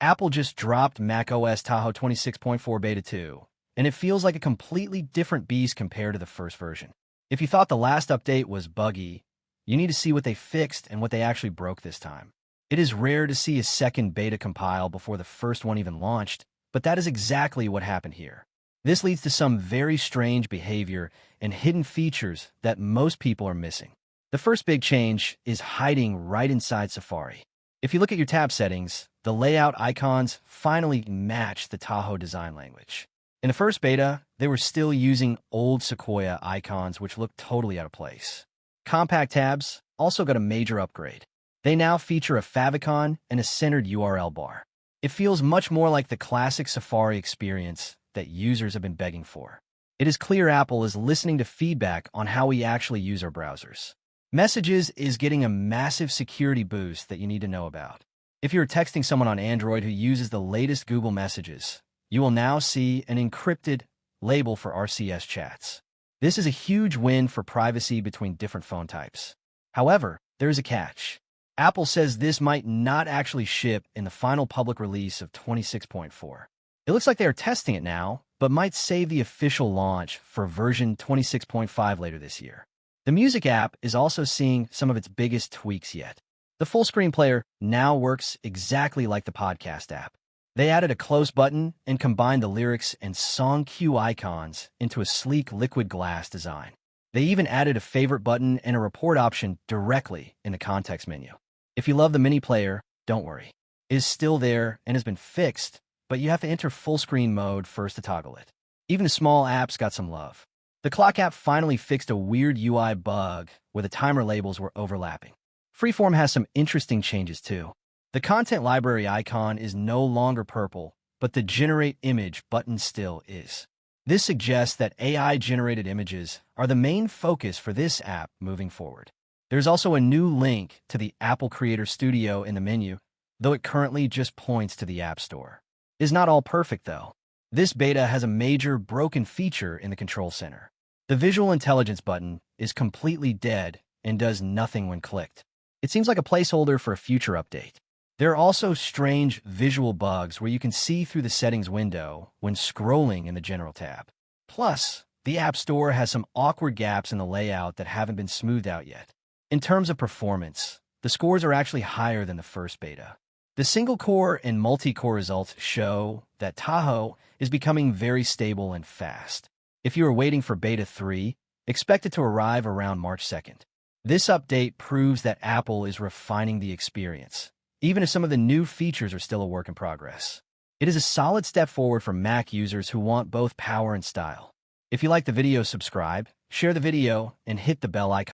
Apple just dropped macOS Tahoe 26.4 Beta 2, and it feels like a completely different beast compared to the first version. If you thought the last update was buggy, you need to see what they fixed and what they actually broke this time. It is rare to see a second beta compile before the first one even launched, but that is exactly what happened here. This leads to some very strange behavior and hidden features that most people are missing. The first big change is hiding right inside Safari. If you look at your tab settings, the layout icons finally match the Tahoe design language. In the first beta, they were still using old Sequoia icons, which looked totally out of place. Compact tabs also got a major upgrade. They now feature a favicon and a centered URL bar. It feels much more like the classic Safari experience that users have been begging for. It is clear Apple is listening to feedback on how we actually use our browsers. Messages is getting a massive security boost that you need to know about. If you're texting someone on Android who uses the latest Google Messages, you will now see an encrypted label for RCS chats. This is a huge win for privacy between different phone types. However, there is a catch. Apple says this might not actually ship in the final public release of 26.4. It looks like they are testing it now, but might save the official launch for version 26.5 later this year. The Music app is also seeing some of its biggest tweaks yet. The full screen player now works exactly like the podcast app. They added a close button and combined the lyrics and song queue icons into a sleek liquid glass design. They even added a favorite button and a report option directly in the context menu. If you love the mini player, don't worry. It is still there and has been fixed, but you have to enter full screen mode first to toggle it. Even the small apps got some love. The Clock app finally fixed a weird UI bug where the timer labels were overlapping. Freeform has some interesting changes too. The content library icon is no longer purple, but the Generate Image button still is. This suggests that AI-generated images are the main focus for this app moving forward. There's also a new link to the Apple Creator Studio in the menu, though it currently just points to the App Store. It is not all perfect, though. This beta has a major broken feature in the control center. The Visual Intelligence button is completely dead and does nothing when clicked. It seems like a placeholder for a future update. There are also strange visual bugs where you can see through the settings window when scrolling in the General tab. Plus, the App Store has some awkward gaps in the layout that haven't been smoothed out yet. In terms of performance, the scores are actually higher than the first beta. The single-core and multi-core results show that Tahoe is becoming very stable and fast. If you are waiting for Beta 3, expect it to arrive around March 2nd. This update proves that Apple is refining the experience, even if some of the new features are still a work in progress. It is a solid step forward for Mac users who want both power and style. If you like the video, subscribe, share the video, and hit the bell icon.